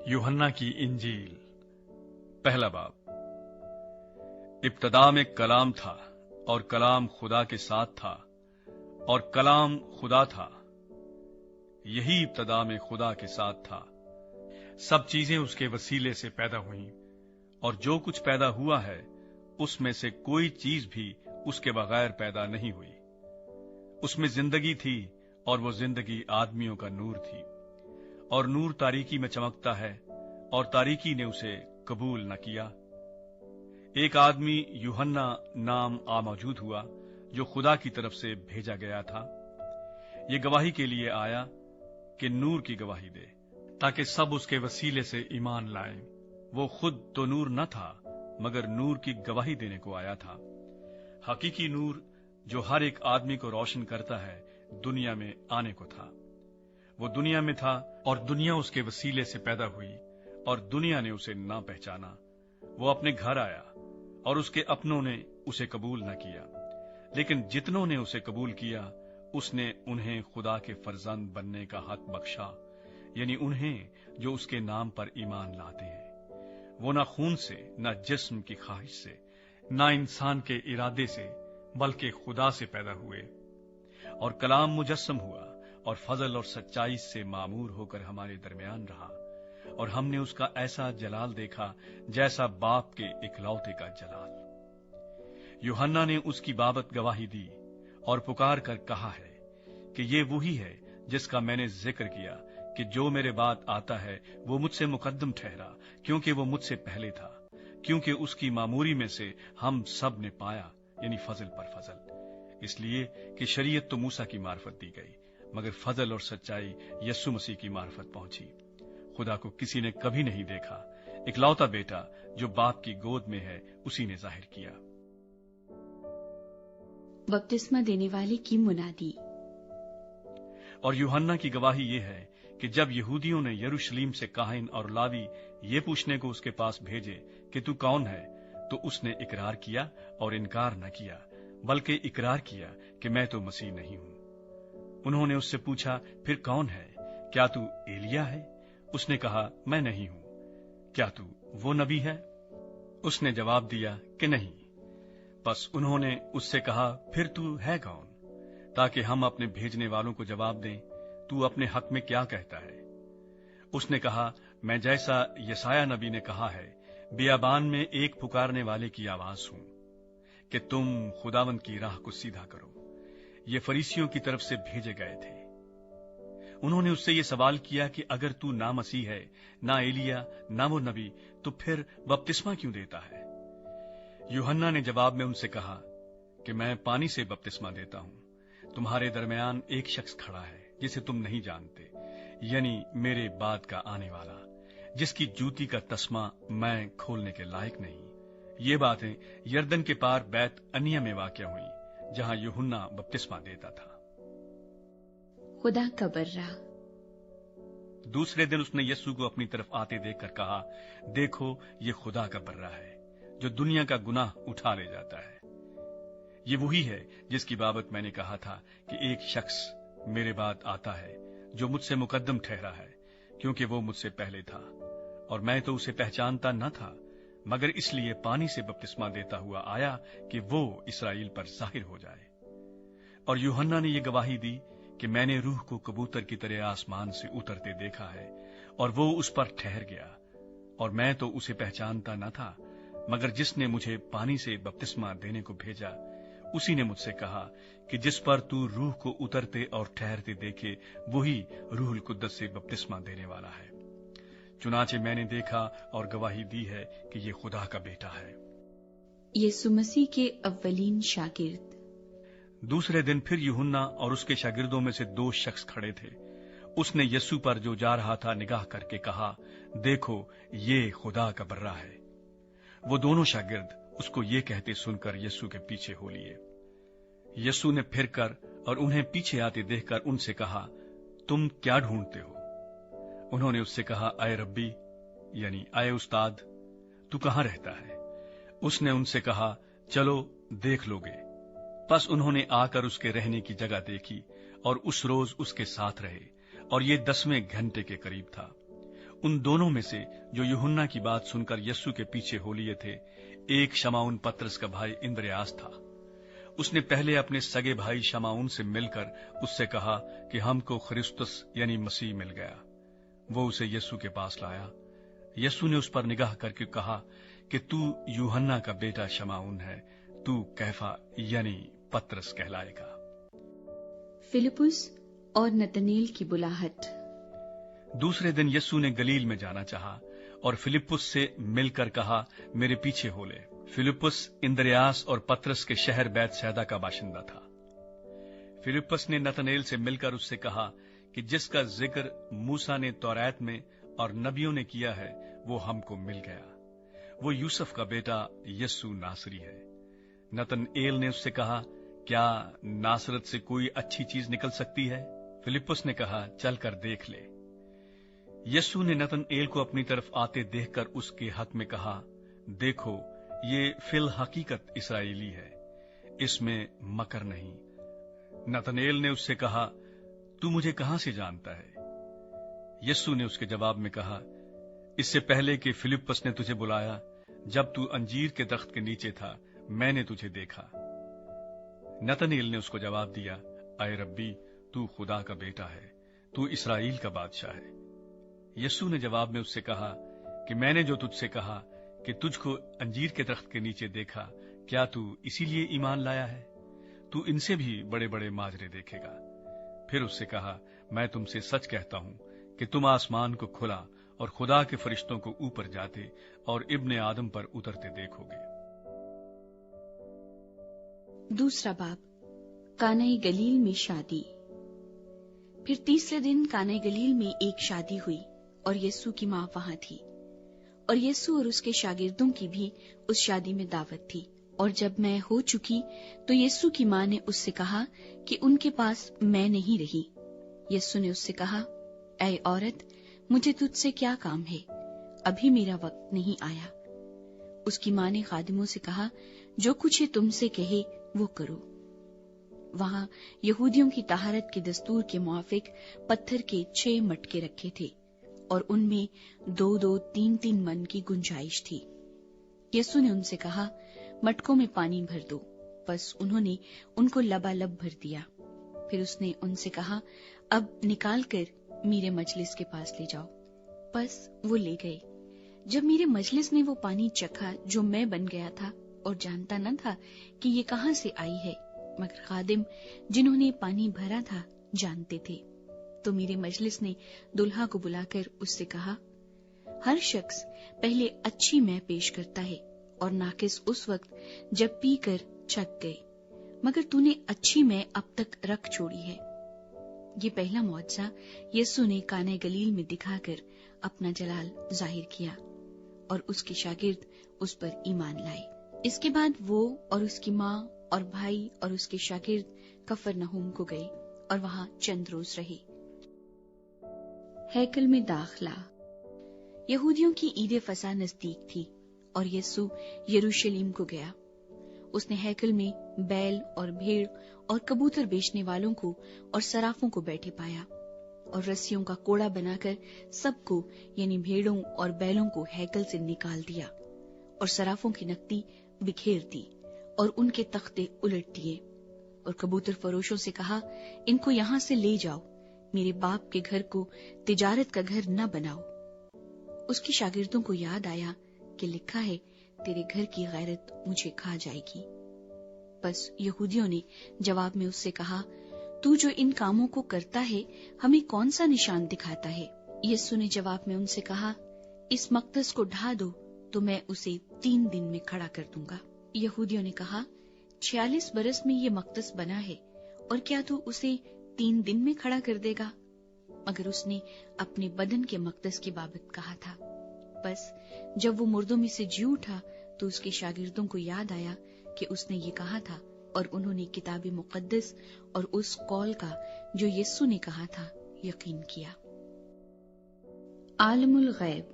यूहन्ना की इंजील पहला बाब। इब्तदा में कलाम था और कलाम खुदा के साथ था और कलाम खुदा था। यही इब्तदा में खुदा के साथ था। सब चीजें उसके वसीले से पैदा हुईं और जो कुछ पैदा हुआ है उसमें से कोई चीज भी उसके बगैर पैदा नहीं हुई। उसमें जिंदगी थी और वो जिंदगी आदमियों का नूर थी, और नूर तारीकी में चमकता है और तारीकी ने उसे कबूल न किया। एक आदमी यूहन्ना नाम मौजूद हुआ जो खुदा की तरफ से भेजा गया था। ये गवाही के लिए आया कि नूर की गवाही दे, ताकि सब उसके वसीले से ईमान लाएं। वो खुद तो नूर न था, मगर नूर की गवाही देने को आया था। हकीकी नूर जो हर एक आदमी को रोशन करता है, दुनिया में आने को था। वो दुनिया में था और दुनिया उसके वसीले से पैदा हुई और दुनिया ने उसे ना पहचाना। वो अपने घर आया और उसके अपनों ने उसे कबूल न किया, लेकिन जितनों ने उसे कबूल किया उसने उन्हें खुदा के फर्जंद बनने का हक बख्शा, यानी उन्हें जो उसके नाम पर ईमान लाते हैं। वो न खून से, न जिस्म की ख्वाहिश से, न इंसान के इरादे से, बल्कि खुदा से पैदा हुए। और कलाम मुजस्सम हुआ और फजल और सच्चाई से मामूर होकर हमारे दरमियान रहा, और हमने उसका ऐसा जलाल देखा जैसा बाप के इकलौते का जलाल। यूहन्ना ने उसकी बाबत गवाही दी और पुकार कर कहा है कि ये वही है जिसका मैंने जिक्र किया कि जो मेरे बाद आता है वो मुझसे मुकद्दम ठहरा, क्योंकि वो मुझसे पहले था। क्योंकि उसकी मामूरी में से हम सब ने पाया, यानी फजल पर फजल। इसलिए कि शरीयत तो मूसा की मार्फत दी गई, मगर फजल और सच्चाई यस्सु मसीह की मार्फत पहुंची। खुदा को किसी ने कभी नहीं देखा, इकलौता बेटा जो बाप की गोद में है उसी ने जाहिर किया। बपतिस्मा देने वाले की मुनादी। और यूहन्ना की गवाही ये है कि जब यहूदियों ने यरूशलेम से काहिन और लावी ये पूछने को उसके पास भेजे कि तू कौन है, तो उसने इकरार किया और इनकार न किया, बल्कि इकरार किया कि मैं तो मसीह नहीं हूं। उन्होंने उससे पूछा, फिर कौन है? क्या तू एलिया है? उसने कहा, मैं नहीं हूं। क्या तू वो नबी है? उसने जवाब दिया कि नहीं। बस उन्होंने उससे कहा, फिर तू है कौन, ताकि हम अपने भेजने वालों को जवाब दें, तू अपने हक में क्या कहता है? उसने कहा, मैं जैसा यसाया नबी ने कहा है, बियाबान में एक पुकारने वाले की आवाज हूं कि तुम खुदावंद की राह को सीधा करो। ये फरीसियों की तरफ से भेजे गए थे। उन्होंने उससे ये सवाल किया कि अगर तू ना मसीह है, ना एलिया, ना वो नबी, तो फिर बपतिस्मा क्यों देता है? यूहन्ना ने जवाब में उनसे कहा कि मैं पानी से बपतिस्मा देता हूं। तुम्हारे दरमियान एक शख्स खड़ा है जिसे तुम नहीं जानते, यानी मेरे बाद का आने वाला, जिसकी जूती का तस्मा मैं खोलने के लायक नहीं। ये बातें यरदन के पार बैत अनिया में वाक़या हुई, जहां यूहन्ना बपतिस्मा देता था। खुदा का बर्रा। दूसरे दिन उसने यस्सु को अपनी तरफ आते देखकर कहा, देखो ये खुदा का बर्रा है जो दुनिया का गुनाह उठा ले जाता है। ये वही है जिसकी बाबत मैंने कहा था कि एक शख्स मेरे बाद आता है जो मुझसे मुकद्दम ठहरा है, क्योंकि वो मुझसे पहले था, और मैं तो उसे पहचानता न था, मगर इसलिए पानी से बपतिस्मा देता हुआ आया कि वो इस्राएल पर जाहिर हो जाए। और यूहन्ना ने ये गवाही दी कि मैंने रूह को कबूतर की तरह आसमान से उतरते देखा है, और वो उस पर ठहर गया, और मैं तो उसे पहचानता न था, मगर जिसने मुझे पानी से बपतिस्मा देने को भेजा उसी ने मुझसे कहा कि जिस पर तू रूह को उतरते और ठहरते देखे, वही रूहुल कुद्दस से बपतिस्मा देने वाला है। चुनाचे मैंने देखा और गवाही दी है कि ये खुदा का बेटा है। यीशु मसीह के अव्वलीन शागिर्द। दूसरे दिन फिर यूहन्ना और उसके शागिर्दों में से दो शख्स खड़े थे। उसने यस्सु पर जो जा रहा था निगाह करके कहा, देखो ये खुदा का बर्रा है। वो दोनों शागिर्द उसको ये कहते सुनकर यस्सु के पीछे हो लिए। यस्सु ने फिर कर और उन्हें पीछे आते देखकर उनसे कहा, तुम क्या ढूंढते हो? उन्होंने उससे कहा, आए रब्बी, यानी आए उस्ताद, तू कहां रहता है? उसने उनसे कहा, चलो देख लोगे। बस उन्होंने आकर उसके रहने की जगह देखी और उस रोज उसके साथ रहे, और ये 10वें घंटे के करीब था। उन दोनों में से जो यूहन्ना की बात सुनकर यस्सु के पीछे हो लिए थे, एक शमाउन पतरस का भाई इंद्रियास था। उसने पहले अपने सगे भाई शमाउन से मिलकर उससे कहा कि हमको ख्रिस्तुस यानी मसीह मिल गया। वो उसे यस्सु के पास लाया। यस्सु ने उस पर निगाह करके कहा कि तू यूहन्ना का बेटा शमाउन है, तू कैफा यानी पतरस कहलाएगा। फिलिपुस और नतनेल की बुलाहट। दूसरे दिन यस्सु ने गलील में जाना चाहा और फिलिपुस से मिलकर कहा, मेरे पीछे हो ले। फिलिपुस इंद्रियास और पतरस के शहर बैतसैदा का बाशिंदा था। फिलिपुस ने नतनेल से मिलकर उससे कहा कि जिसका जिक्र मूसा ने तौरात में और नबियों ने किया है, वो हमको मिल गया। वो यूसुफ का बेटा यस्सु नासरी है। नतनेल ने उससे कहा, क्या नासरत से कोई अच्छी चीज निकल सकती है? फिलिपुस ने कहा, चल कर देख ले। यस्सु ने नतनेल को अपनी तरफ आते देखकर उसके हक में कहा, देखो, ये फिल हकीकत इस्राएली है, इसमें मकर नहीं। नतनेल ने उससे कहा, तू मुझे कहां से जानता है? यस्सु ने उसके जवाब में कहा, इससे पहले कि फिलिपुस ने तुझे बुलाया, जब तू अंजीर के दरख्त के नीचे था, मैंने तुझे देखा। नतनेल ने उसको जवाब दिया, आए रब्बी, तू खुदा का बेटा है, तू इस्राएल का बादशाह है। यस्सु ने जवाब में उससे कहा कि मैंने जो तुझसे कहा कि तुझको अंजीर के दरख्त के नीचे देखा, क्या तू इसीलिए ईमान लाया है? तू इनसे भी बड़े बड़े माजरे देखेगा। फिर उससे कहा, मैं तुमसे सच कहता हूं कि तुम आसमान को खुला और खुदा के फरिश्तों को ऊपर जाते और इब्ने आदम पर उतरते देखोगे। दूसरा बाब, कानाई गलील में शादी। फिर तीसरे दिन कानाई गलील में एक शादी हुई और यस्सु की मां वहां थी, और यस्सु और उसके शागिर्दों की भी उस शादी में दावत थी। और जब मैं हो चुकी तो यस्सु की मां ने उससे कहा कि उनके पास मैं नहीं रही। यस्सु ने उससे कहा, ऐ औरत, मुझे तुझसे क्या काम है? अभी मेरा वक्त नहीं आया। उसकी मां ने खादिमों से कहा, जो कुछ ये तुमसे कहे वो करो। वहां यहूदियों की तहारत के दस्तूर के मुआफिक पत्थर के 6 मटके रखे थे और उनमें 2-2, 3-3 मन की गुंजाइश थी। यस्सु ने उनसे कहा, मटकों में पानी भर दो। बस उन्होंने उनको लबालब भर दिया। फिर उसने उनसे कहा, अब निकाल कर मीरे मजलिस के पास ले जाओ। बस वो ले गए। जब मीरे मजलिस ने वो पानी चखा जो मैं बन गया था और जानता न था कि ये कहां से आई है, मगर खादिम जिन्होंने पानी भरा था जानते थे, तो मेरे मजलिस ने दुल्हा को बुलाकर उससे कहा, हर शख्स पहले अच्छी मैं पेश करता है और नाकिस उस वक्त जब पी कर चक गए, मगर तूने अच्छी मैं अब तक रख छोड़ी है। ये पहला मुआवजा यस्सु ने काना गलील में दिखाकर अपना जलाल जाहिर किया और उसके शागिर्द उस पर ईमान लाए। इसके बाद वो और उसकी माँ और भाई और उसके शागिर्द कफरनहूम को गए और वहां चंद रोज रहे। हैकल में दाखला। यहूदियों की ईद फसा नजदीक थी और यस्सु यरूशलेम को गया। उसने हैकल में बैल और भेड़ और कबूतर बेचने वालों को और सराफों को बैठे पाया और रस्सियों का कोड़ा बनाकर सबको यानी भेड़ों और बैलों को हैकल से निकाल दिया और सराफों की नकदी बिखेर दी और उनके तख्ते उलट दिए और कबूतर फरोशों से कहा, इनको यहां से ले जाओ, मेरे बाप के घर को तिजारत का घर न बनाओ। उसके शागिर्दों को याद आया कि लिखा है, तेरे घर की गैरत मुझे खा जाएगी। बस यहूदियों ने जवाब में उससे कहा, तू जो इन कामों को करता है हमें कौन सा निशान दिखाता है? यस्सु ने जवाब में उनसे कहा, इस मकदस को ढा दो तो मैं उसे 3 दिन में खड़ा कर दूंगा। यहूदियों ने कहा, 46 बरस में ये मकदस बना है और क्या तू उसे 3 दिन में खड़ा कर देगा? मगर उसने अपने बदन के मकदस की बाबत कहा था। बस जब वो मुर्दों में से जी उठा तो उसके शागिर्दों को याद आया कि उसने ये कहा था और उन्होंने किताब मुकद्दस और उस कौल का जो यस्सु ने कहा था यकीन किया। आलमुल गैब।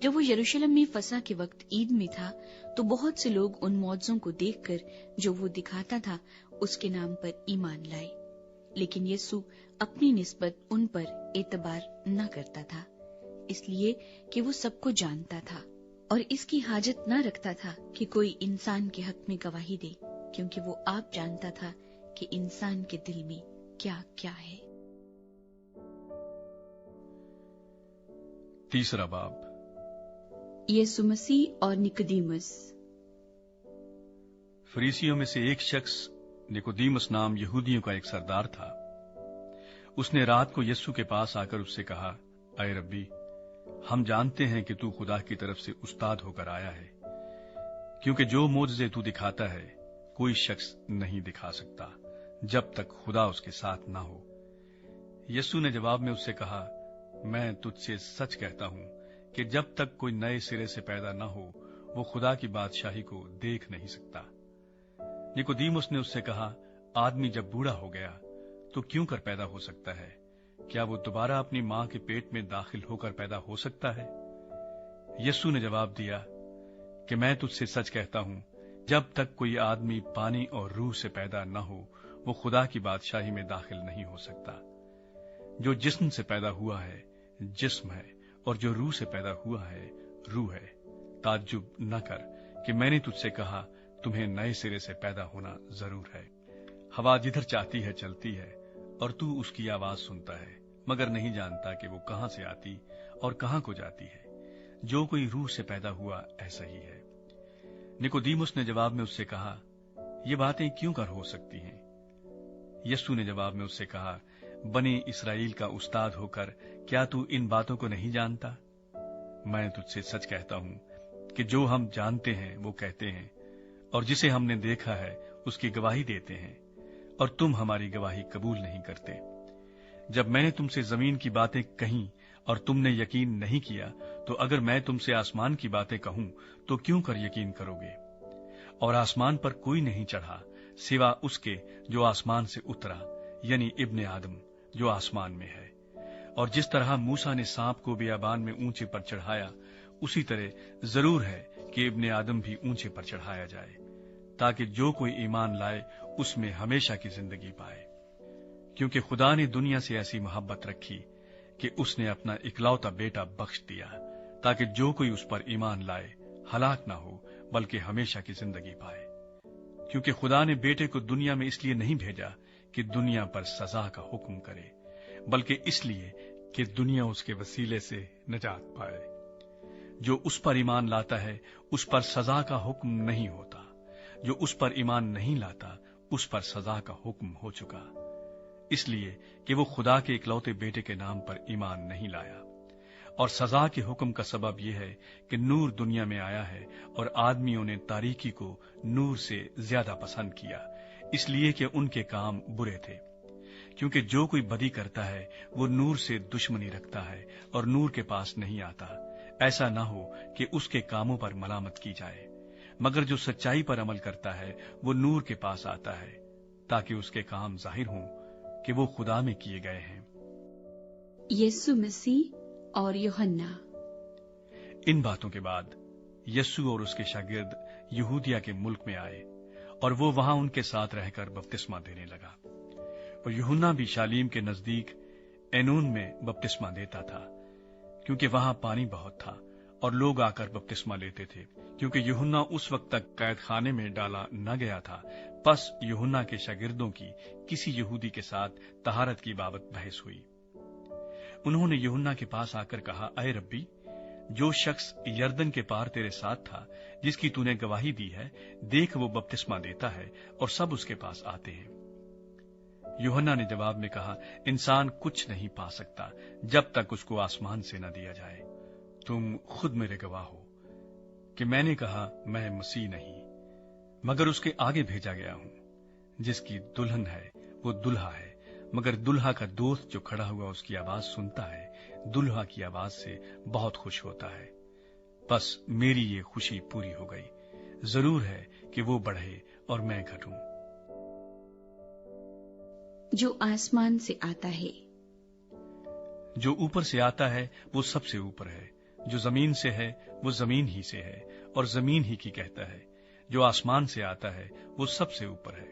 जब वो यरूशलेम में फसह के वक्त ईद में था तो बहुत से लोग उन मौजों को देखकर जो वो दिखाता था उसके नाम पर ईमान लाए, लेकिन यस्सु अपनी निस्बत उन पर एतबार न करता था اس لیے کہ وہ سب کو جانتا تھا اور اس کی حاجت نہ رکھتا تھا کہ کوئی انسان کے حق میں گواہی دے، کیونکہ وہ آپ جانتا تھا کہ انسان کے دل میں کیا کیا ہے۔ تیسرا باب، یسوع مسیح اور نکودیمس۔ فریسیوں میں سے ایک شخص نکودیمس نام یہودیوں کا ایک سردار تھا۔ اس نے رات کو یسوع کے پاس آ کر اس سے کہا، اے ربی، ہم جانتے ہیں کہ تو خدا کی طرف سے استاد ہو کر آیا ہے، کیونکہ جو معجزے تو دکھاتا ہے کوئی شخص نہیں دکھا سکتا جب تک خدا اس کے ساتھ نہ ہو۔ یسوع نے جواب میں اس سے کہا، میں تجھ سے سچ کہتا ہوں کہ جب تک کوئی نئے سرے سے پیدا نہ ہو وہ خدا کی بادشاہی کو دیکھ نہیں سکتا۔ نکودیمس نے اس سے کہا، آدمی جب بوڑھا ہو گیا تو کیوں کر پیدا ہو سکتا ہے؟ کیا وہ دوبارہ اپنی ماں کے پیٹ میں داخل ہو کر پیدا ہو سکتا ہے؟ یسوع نے جواب دیا کہ میں تجھ سے سچ کہتا ہوں، جب تک کوئی آدمی پانی اور روح سے پیدا نہ ہو وہ خدا کی بادشاہی میں داخل نہیں ہو سکتا۔ جو جسم سے پیدا ہوا ہے جسم ہے، اور جو روح سے پیدا ہوا ہے روح ہے۔ تعجب نہ کر کہ میں نے تجھ سے کہا تمہیں نئے سرے سے پیدا ہونا ضرور ہے۔ ہوا جدھر چاہتی ہے چلتی ہے اور تو اس کی آواز سنتا ہے مگر نہیں جانتا کہ وہ کہاں سے آتی اور کہاں کو جاتی ہے۔ جو کوئی روح سے پیدا ہوا ایسا ہی ہے۔ نکودیمس نے جواب میں اس سے کہا، یہ باتیں کیوں کر ہو سکتی ہیں؟ یسوع نے جواب میں اس سے کہا، بنی اسرائیل کا استاد ہو کر کیا تو ان باتوں کو نہیں جانتا؟ میں تجھ سے سچ کہتا ہوں کہ جو ہم جانتے ہیں وہ کہتے ہیں، اور جسے ہم نے دیکھا ہے اس کی گواہی دیتے ہیں، اور تم ہماری گواہی قبول نہیں کرتے۔ جب میں نے تم سے زمین کی باتیں کہیں اور تم نے یقین نہیں کیا، تو اگر میں تم سے آسمان کی باتیں کہوں تو کیوں کر یقین کرو گے؟ اور آسمان پر کوئی نہیں چڑھا سوا اس کے جو آسمان سے اترا، یعنی ابن آدم جو آسمان میں ہے۔ اور جس طرح موسیٰ نے سانپ کو بیابان میں اونچے پر چڑھایا، اسی طرح ضرور ہے کہ ابن آدم بھی اونچے پر چڑھایا جائے، تاکہ جو کوئی ایمان لائے اس میں ہمیشہ کی زندگی پائے۔ کیونکہ خدا نے دنیا سے ایسی محبت رکھی کہ اس نے اپنا اکلوتا بیٹا بخش دیا، تاکہ جو کوئی اس پر ایمان لائے ہلاک نہ ہو بلکہ ہمیشہ کی زندگی پائے۔ کیونکہ خدا نے بیٹے کو دنیا میں اس لیے نہیں بھیجا کہ دنیا پر سزا کا حکم کرے، بلکہ اس لیے کہ دنیا اس کے وسیلے سے نجات پائے۔ جو اس پر ایمان لاتا ہے اس پر سزا کا حکم نہیں ہوتا، جو اس پر ایمان نہیں لاتا اس پر سزا کا حکم ہو چکا، اس لیے کہ وہ خدا کے اکلوتے بیٹے کے نام پر ایمان نہیں لایا۔ اور سزا کے حکم کا سبب یہ ہے کہ نور دنیا میں آیا ہے اور آدمیوں نے تاریکی کو نور سے زیادہ پسند کیا، اس لیے کہ ان کے کام برے تھے۔ کیونکہ جو کوئی بدی کرتا ہے وہ نور سے دشمنی رکھتا ہے اور نور کے پاس نہیں آتا، ایسا نہ ہو کہ اس کے کاموں پر ملامت کی جائے۔ مگر جو سچائی پر عمل کرتا ہے وہ نور کے پاس آتا ہے، تاکہ اس کے کام ظاہر ہوں کہ وہ خدا میں کیے گئے ہیں۔ یسوع مسیح اور یوحنا۔ ان باتوں کے بعد یسوع اور اس کے شاگرد یہودیہ کے ملک میں آئے، اور وہ وہاں ان کے ساتھ رہ کر بپتسمہ دینے لگا۔ اور یوحنا بھی شالیم کے نزدیک اینون میں بپتسمہ دیتا تھا، کیونکہ وہاں پانی بہت تھا اور لوگ آ کر بپتسمہ لیتے تھے، کیونکہ یوحنا اس وقت تک قید خانے میں ڈالا نہ گیا تھا۔ پس یوحنا کے شاگردوں کی کسی یہودی کے ساتھ طہارت کی بابت بحث ہوئی۔ انہوں نے یوحنا کے پاس آ کر کہا، اے ربی، جو شخص یردن کے پار تیرے ساتھ تھا جس کی تو نے گواہی دی ہے، دیکھ وہ بپتسمہ دیتا ہے اور سب اس کے پاس آتے ہیں۔ یوحنا نے جواب میں کہا، انسان کچھ نہیں پا سکتا جب تک اس کو آسمان سے نہ دیا جائے۔ تم خود میرے گواہ ہو کہ میں نے کہا میں مسیح نہیں مگر اس کے آگے بھیجا گیا ہوں۔ جس کی دلہن ہے وہ دلہا ہے، مگر دلہا کا دوست جو کھڑا ہوا اس کی آواز سنتا ہے، دلہا کی آواز سے بہت خوش ہوتا ہے۔ بس میری یہ خوشی پوری ہو گئی۔ ضرور ہے کہ وہ بڑھے اور میں گھٹوں۔ جو آسمان سے آتا ہے۔ جو اوپر سے آتا ہے وہ سب سے اوپر ہے، جو زمین سے ہے وہ زمین ہی سے ہے اور زمین ہی کی کہتا ہے۔ جو آسمان سے آتا ہے وہ سب سے اوپر ہے۔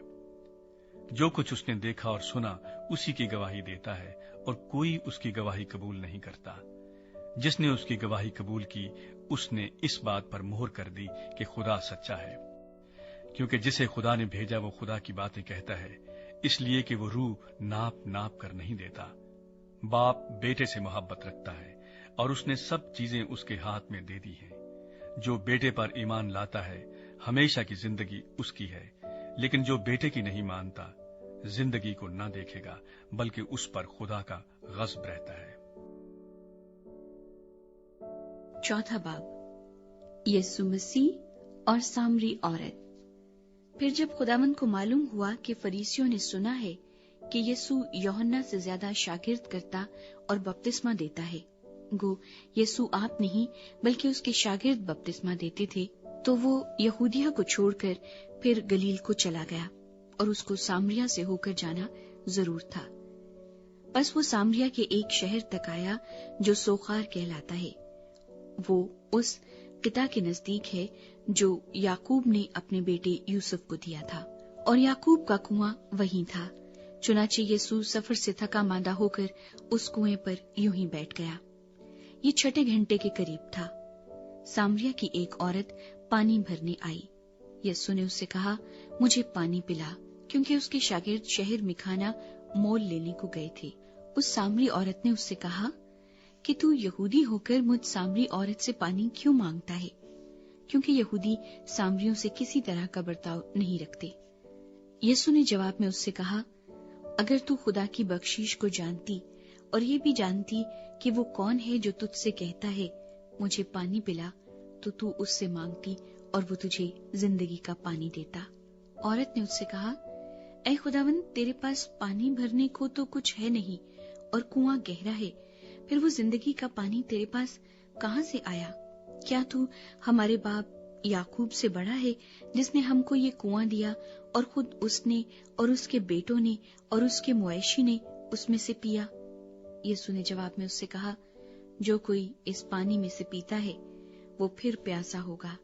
جو کچھ اس نے دیکھا اور سنا اسی کی گواہی دیتا ہے، اور کوئی اس کی گواہی قبول نہیں کرتا۔ جس نے اس کی گواہی قبول کی اس نے اس بات پر مہر کر دی کہ خدا سچا ہے، کیونکہ جسے خدا نے بھیجا وہ خدا کی باتیں کہتا ہے، اس لیے کہ وہ روح ناپ ناپ کر نہیں دیتا۔ باپ بیٹے سے محبت رکھتا ہے اور اس نے سب چیزیں اس کے ہاتھ میں دے دی ہیں۔ جو بیٹے پر ایمان لاتا ہے ہمیشہ کی زندگی اس کی ہے، لیکن جو بیٹے کی نہیں مانتا زندگی کو نہ دیکھے گا بلکہ اس پر خدا کا غضب رہتا ہے۔ چوتھا باب، یسوع مسیح اور سامری عورت۔ پھر جب خداوند کو معلوم ہوا کہ فریسیوں نے سنا ہے کہ یسوع یوحنا سے زیادہ شاگرد کرتا اور بپتسمہ دیتا ہے، گو یسوع آپ نہیں بلکہ اس کے شاگرد بپتسمہ دیتے تھے، تو وہ یہودیہ کو چھوڑ کر پھر گلیل کو چلا گیا، اور اس کو سامریا سے ہو کر جانا ضرور تھا۔ بس وہ سامریا کے ایک شہر تک آیا جو سوخار کہلاتا ہے۔ وہ اس قطع کے نزدیک ہے جو یعقوب نے اپنے بیٹے یوسف کو دیا تھا، اور یعقوب کا کنواں وہیں تھا۔ چنانچہ یسوع سفر سے تھکا ماندہ ہو کر اس کنویں پر یوں ہی بیٹھ گیا۔ یہ 6 گھنٹے کے قریب تھا۔ سامریا کی ایک عورت پانی بھرنے آئی۔ یسوع نے اس سے کہا، مجھے پانی پلا، کیونکہ اس کے شاگرد شہر میں کھانا مول لینے کو گئے تھے۔ اس سامری عورت نے اس سے کہا کہ تو یہودی ہو کر مجھ سامری عورت سے پانی کیوں مانگتا ہے؟ کیونکہ یہودی سامریوں سے کسی طرح کا برتاؤ نہیں رکھتے۔ یسوع نے جواب میں اس سے کہا، اگر تو خدا کی بخشش کو جانتی اور یہ بھی جانتی کہ وہ کون ہے جو تجھ سے کہتا ہے مجھے پانی پلا، تو اس سے مانگتی اور وہ تجھے زندگی کا پانی دیتا۔ عورت نے اس سے کہا، اے خداوند، تیرے پاس پانی بھرنے کو تو کچھ ہے نہیں اور کنواں گہرا ہے، پھر وہ زندگی کا پانی تیرے پاس کہاں سے آیا؟ کیا تو ہمارے باپ یعقوب سے بڑا ہے جس نے ہم کو یہ کنواں دیا اور خود اس نے اور اس کے بیٹوں نے اور اس کے مویشی نے اس میں سے پیا؟ یسوع نے جواب میں اس سے کہا، جو کوئی اس پانی میں سے پیتا ہے وہ پھر پیاسا ہوگا،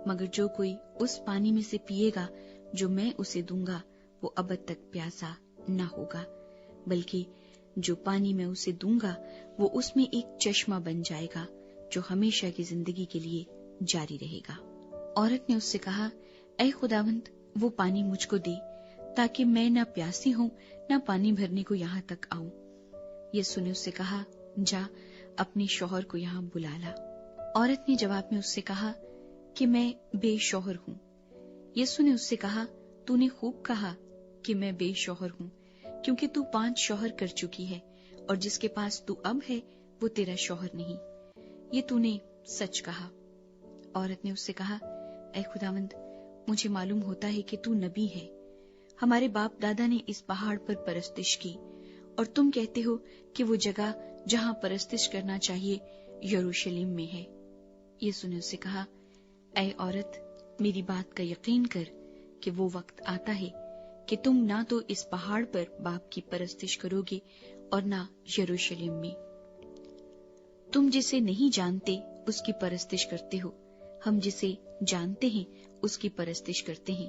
مگر جو کوئی اس پانی میں سے پیے گا جو میں اسے دوں گا وہ ابد تک پیاسا نہ ہوگا، بلکہ جو پانی میں اسے دوں گا وہ اس میں ایک چشمہ بن جائے گا جو ہمیشہ کی زندگی کے لیے جاری رہے گا۔ عورت نے اس سے کہا، اے خداوند، وہ پانی مجھ کو دے تاکہ میں نہ پیاسی ہوں نہ پانی بھرنے کو یہاں تک آؤں۔ یسوع نے اس سے کہا، جا اپنے شوہر کو یہاں بلا لا۔ عورت نے جواب میں اس سے کہا کہ میں بے شوہر ہوں۔ یسوع نے اس سے کہا، تو نے خوب کہا کہ میں بے شوہر ہوں، کیونکہ تو 5 شوہر کر چکی ہے، اور جس کے پاس تو اب ہے وہ تیرا شوہر نہیں، یہ تو نے سچ کہا۔ عورت نے اس سے کہا، اے خداوند، مجھے معلوم ہوتا ہے کہ تو نبی ہے۔ ہمارے باپ دادا نے اس پہاڑ پر پرستش کی، اور تم کہتے ہو کہ وہ جگہ جہاں پرستش کرنا چاہیے یروشلم میں ہے۔ یسوع نے اس سے کہا، اے عورت، میری بات کا یقین کر کہ وہ وقت آتا ہے کہ تم نہ تو اس پہاڑ پر باپ کی پرستش کرو گے اور نہ یروشلم میں۔ تم جسے نہیں جانتے اس کی پرستش کرتے ہو، ہم جسے جانتے ہیں اس کی پرستش کرتے ہیں،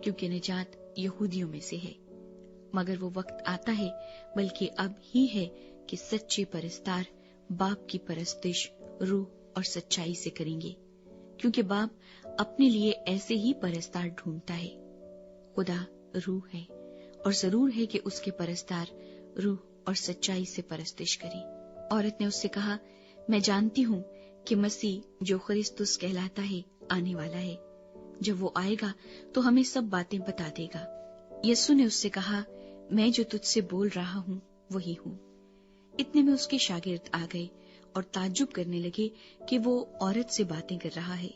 کیونکہ نجات یہودیوں میں سے ہے۔ مگر وہ وقت آتا ہے، بلکہ اب ہی ہے، کہ سچے پرستار باپ کی پرستش روح اور سچائی سے کریں گے، کیونکہ باپ اپنے لیے ایسے ہی پرستار ڈھونڈتا ہے۔ خدا روح ہے، اور ضرور ہے کہ اس کے پرستار روح اور سچائی سے پرستش کریں۔ عورت نے اس سے کہا، میں جانتی ہوں کہ مسیح جو کرسطس کہلاتا ہے آنے والا ہے، جب وہ آئے گا تو ہمیں سب باتیں بتا دے گا۔ یسوع نے اس سے کہا، میں جو تجھ سے بول رہا ہوں وہی ہوں۔ اتنے میں اس کے شاگرد آ گئے اور تعجب کرنے لگے کہ وہ عورت سے باتیں کر رہا ہے،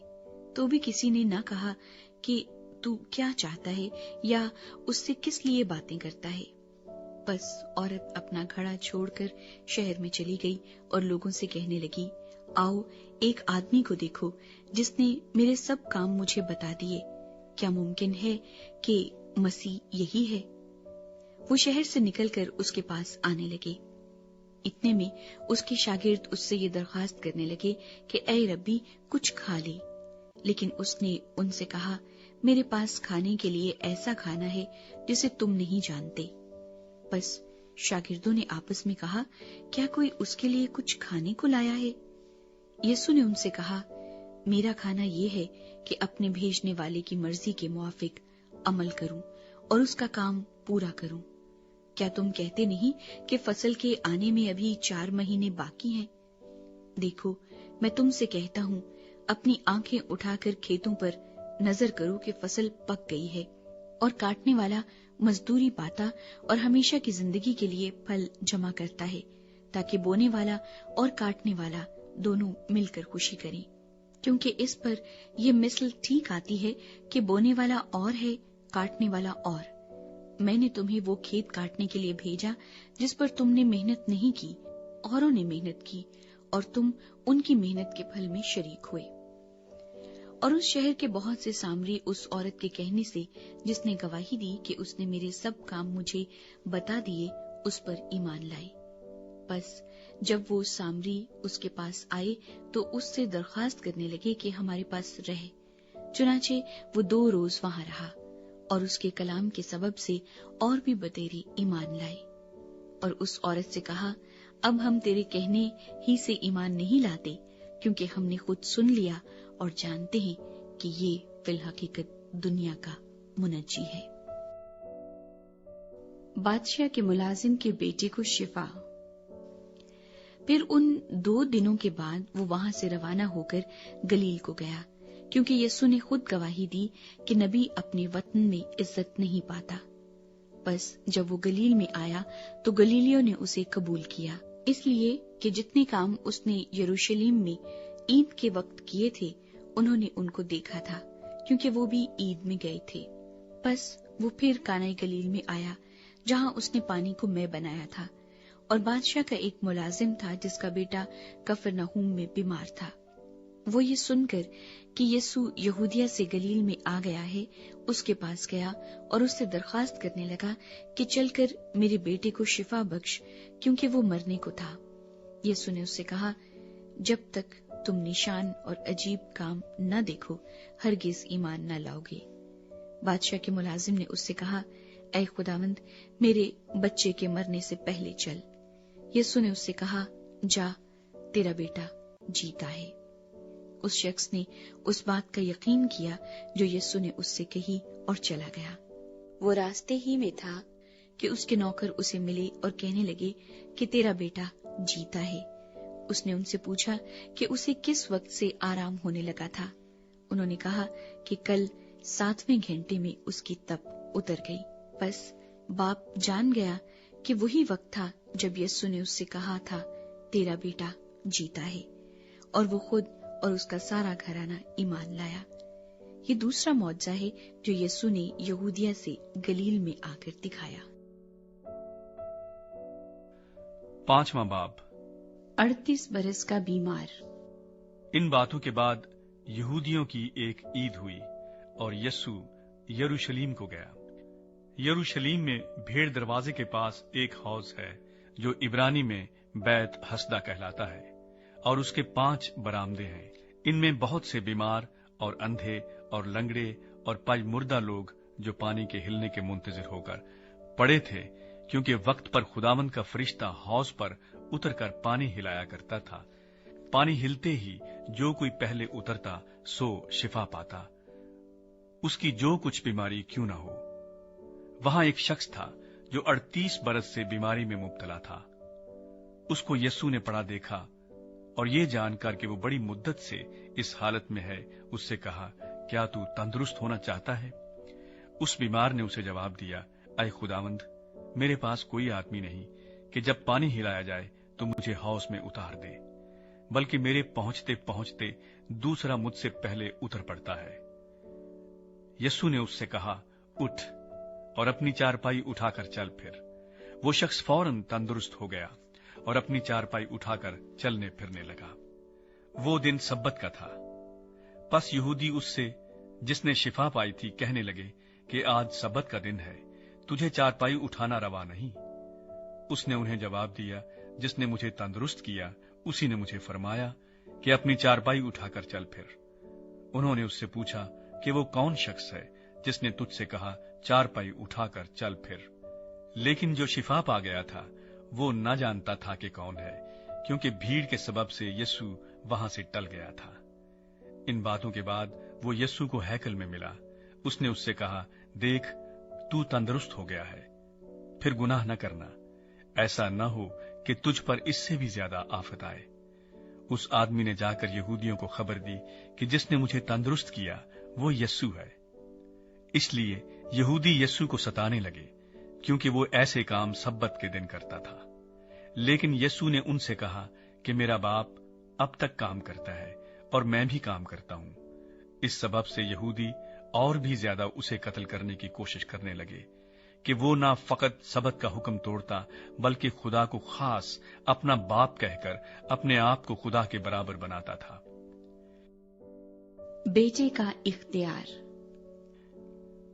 تو بھی کسی نے نہ کہا کہ تو کیا چاہتا ہے یا اس سے کس لیے باتیں کرتا ہے۔ بس عورت اپنا گھڑا چھوڑ کر شہر میں چلی گئی اور لوگوں سے کہنے لگی، آؤ ایک آدمی کو دیکھو جس نے میرے سب کام مجھے بتا دیے، کیا ممکن ہے کہ مسیح یہی ہے؟ وہ شہر سے نکل کر اس کے پاس آنے لگے۔ اتنے میں اس کے شاگرد اس سے یہ درخواست کرنے لگے کہ اے ربی، کچھ کھا لے، لیکن اس نے ان سے کہا، میرے پاس کھانے کے لیے ایسا کھانا ہے جسے تم نہیں جانتے۔ بس شاگردوں نے آپس میں کہا، کیا کوئی اس کے لیے کچھ کھانے کو لایا ہے؟ यीशु ने उनसे कहा, मेरा खाना ये है कि अपने भेजने वाले की मर्जी के मुआफिक अमल करूं और उसका काम पूरा करूं। क्या तुम कहते नहीं कि फसल के आने में अभी 4 महीने बाकी हैं? देखो, मैं तुमसे कहता हूं, अपनी आंखें उठाकर खेतों पर नजर करो कि फसल पक गई है और काटने वाला मजदूरी पाता और हमेशा की जिंदगी के लिए फल जमा करता है, ताकि बोने वाला और काटने वाला दोनों मिलकर खुशी करें। क्योंकि इस पर यह मिसल ठीक आती है कि बोने वाला और है, काटने वाला और। मैंने तुम्हें वो खेत काटने के लिए भेजा जिस पर तुमने मेहनत नहीं की, औरों ने मेहनत की और तुम उनकी मेहनत के फल में शरीक हुए। और उस शहर के बहुत से सामरी उस औरत के कहने से, जिसने गवाही दी कि उसने मेरे सब काम मुझे बता दिए, उस पर ईमान लाए। बस जब वो सामरी उसके पास आए तो उससे दरखास्त करने लगे कि हमारे पास रहे। चुनाचे वो 2 रोज वहां रहा और उसके कलाम के सबब से और भी बतेरे ईमान लाए। और उस औरत से कहा, अब हम तेरे कहने ही से ईमान नहीं लाते, क्योंकि हमने खुद सुन लिया और जानते हैं कि ये फिलहकीकत दुनिया का मुनज्जी है। बादशाह के मुलाजिम के बेटे को शिफा। फिर उन 2 दिनों के बाद वो वहां से रवाना होकर गलील को गया, क्योंकि यीशु ने खुद गवाही दी कि नबी अपने वतन में इज्जत नहीं पाता। बस जब वो गलील में आया तो गलीलियों ने उसे कबूल किया, इसलिए कि जितने काम उसने यरूशलेम में ईद के वक्त किए थे उन्होंने उनको देखा था, क्योंकि वो भी ईद में गए थे। बस वो फिर कानाई गलील में आया, जहां उसने पानी को मैं बनाया था। और बादशाह का एक मुलाजिम था जिसका बेटा कफरनहूम में बीमार था। वो ये सुनकर कि यीशु यहूदिया से गलील में आ गया है, उसके पास गया और उससे दरखास्त करने लगा कि चलकर मेरे बेटे को शिफा बख्श, क्योंकि वो मरने को था। यीशु ने उससे कहा, जब तक तुम निशान और अजीब काम न देखो, हरगिज ईमान न लाओगे। बादशाह के मुलाजिम ने उससे कहा, ऐ खुदावंद, मेरे बच्चे के मरने से पहले चल। यीशु ने उससे कहा, जा, तेरा बेटा जीता है। उस शख्स ने उस बात का यकीन किया जो यीशु ने उससे कही और चला गया। वो रास्ते ही में था कि उसके नौकर उसे मिले और कहने लगे कि तेरा बेटा जीता है। उसने उनसे पूछा कि उसे किस वक्त से आराम होने लगा था। उन्होंने कहा कि कल 7वें घंटे में उसकी तप उतर गई। बस बाप जान गया कि वही वक्त था जब यीशु ने उससे कहा था, तेरा बेटा जीता है, और वो खुद और उसका सारा घराना ईमान लाया। ये दूसरा मौजज़ा है जो यीशु ने यहूदिया से गलील में आकर दिखाया। 5वां बाब। 38 बरस का बीमार। इन बातों के बाद यहूदियों की एक ईद हुई और यीशु यरूशलेम को गया। यरूशलेम में भेड़ दरवाजे के पास एक हौज है जो इब्रानी में बैत हसदा कहलाता है, और उसके 5 बरामदे हैं। इनमें बहुत से बीमार और अंधे और लंगड़े और पाई मुर्दा लोग जो पानी के हिलने के मुंतजिर होकर पड़े थे, क्योंकि वक्त पर खुदावंद का फरिश्ता हौज पर उतरकर पानी हिलाया करता था। पानी हिलते ही जो कोई पहले उतरता सो शिफा पाता, उसकी जो कुछ बीमारी क्यों न हो। वहां एक शख्स था जो 38 बरस से बीमारी में मुब्तला था। उसको यीशु ने पड़ा देखा और ये जानकर कि वो बड़ी मुद्दत से इस हालत में है, उससे कहा, क्या तू तंदुरुस्त होना चाहता है? उस बीमार ने उसे जवाब दिया, ऐ खुदावंद, मेरे पास कोई आदमी नहीं कि जब पानी हिलाया जाए तो मुझे हौज में उतार दे, बल्कि मेरे पहुंचते पहुंचते दूसरा मुझसे पहले उतर पड़ता है। यीशु ने उससे कहा, उठ और अपनी चारपाई उठाकर चल फिर। वो शख्स फौरन तंदुरुस्त हो गया और अपनी चारपाई उठाकर चलने फिरने लगा। वो दिन सब्बत का था। बस यहूदी उससे, जिसने शिफा पाई थी, कहने लगे कि आज सब्बत का दिन है, तुझे चारपाई उठाना रवा नहीं। उसने उन्हें जवाब दिया, जिसने मुझे तंदुरुस्त किया उसी ने मुझे फरमाया कि अपनी चारपाई उठाकर चल फिर। उन्होंने उससे पूछा कि वो कौन शख्स है जिसने तुझसे कहा, चारपाई उठाकर चल फिर। लेकिन जो शिफा पा गया था वो न जानता था कि कौन है, क्योंकि भीड़ के सबब से यीशु वहां से टल गया था। इन बातों के बाद वो यीशु को हैकल में मिला। उसने उससे कहा, देख, तू तंदुरुस्त हो गया है, फिर गुनाह न करना, ऐसा न हो कि तुझ पर इससे भी ज्यादा आफत आए। उस आदमी ने जाकर यहूदियों को खबर दी कि जिसने मुझे तंदुरुस्त किया वो यीशु है। इसलिए यहूदी यीशु को सताने लगे, क्योंकि वो ऐसे काम सब्बत के दिन करता था। लेकिन यीशु ने उनसे कहा कि मेरा बाप अब तक काम करता है और मैं भी काम करता हूं। इस सबब से यहूदी और भी ज्यादा उसे कत्ल करने की कोशिश करने लगे कि वो ना फकत सबत का हुक्म तोड़ता, बल्कि खुदा को खास अपना बाप कहकर अपने आप को खुदा के बराबर बनाता था। बेटे का इख्तियार।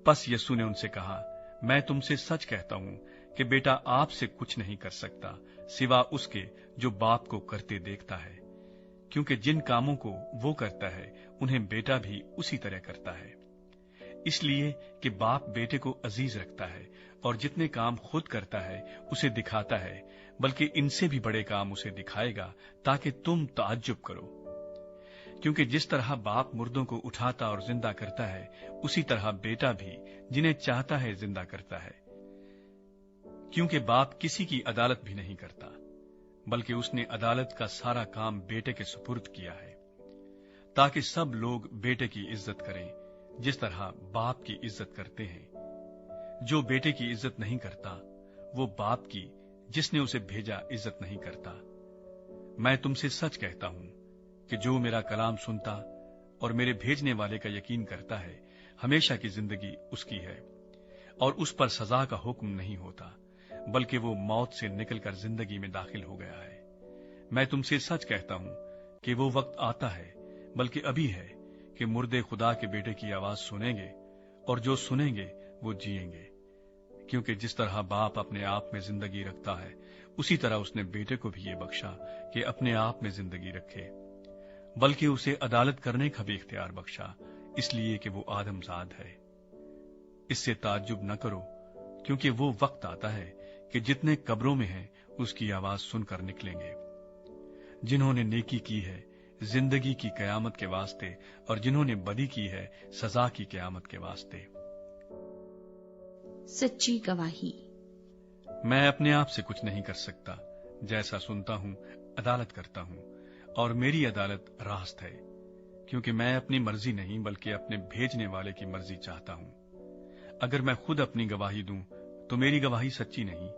बस यीशु ने उनसे कहा, मैं तुमसे सच कहता हूं कि बेटा आपसे कुछ नहीं कर सकता सिवा उसके जो बाप को करते देखता है, क्योंकि जिन कामों को वो करता है उन्हें बेटा भी उसी तरह करता है। इसलिए कि बाप बेटे को अजीज रखता है और जितने काम खुद करता है उसे दिखाता है, बल्कि इनसे भी बड़े काम उसे दिखाएगा, ताकि तुम ताज्जुब करो। क्योंकि जिस तरह बाप मुर्दों को उठाता और जिंदा करता है, उसी तरह बेटा भी जिन्हें चाहता है जिंदा करता है। क्योंकि बाप किसी की अदालत भी नहीं करता, बल्कि उसने अदालत का सारा काम बेटे के सुपुर्द किया है, ताकि सब लोग बेटे की इज्जत करें जिस तरह बाप की इज्जत करते हैं। जो बेटे की इज्जत नहीं करता, वो बाप की जिसने उसे भेजा इज्जत नहीं करता। मैं तुमसे सच कहता हूं कि जो मेरा कलाम सुनता और मेरे भेजने वाले का यकीन करता है, हमेशा की जिंदगी उसकी है और उस पर सजा का हुक्म नहीं होता, बल्कि वो मौत से निकलकर जिंदगी में दाखिल हो गया है। मैं तुमसे सच कहता हूं कि वो वक्त आता है, बल्कि अभी है, कि मुर्दे खुदा के बेटे की आवाज सुनेंगे और जो सुनेंगे वो जिएंगे। क्योंकि जिस तरह बाप अपने आप में जिंदगी रखता है, उसी तरह उसने बेटे को भी ये बख्शा कि अपने आप में जिंदगी रखे, बल्कि उसे अदालत करने का भी इख्तियार बख्शा, इसलिए कि वो आदमजाद है। इससे ताज्जुब न करो, क्योंकि वो वक्त आता है कि जितने कब्रों में हैं उसकी आवाज सुनकर निकलेंगे। जिन्होंने नेकी की है जिंदगी की कयामत के वास्ते, और जिन्होंने बदी की है सजा की कयामत के वास्ते। सच्ची गवाही। मैं अपने आप से कुछ नहीं कर सकता, जैसा सुनता हूं अदालत करता हूं, और मेरी अदालत रास्त है, क्योंकि मैं अपनी मर्जी नहीं बल्कि अपने भेजने वाले की मर्जी चाहता हूं। अगर मैं खुद अपनी गवाही दूं तो मेरी गवाही सच्ची नहीं,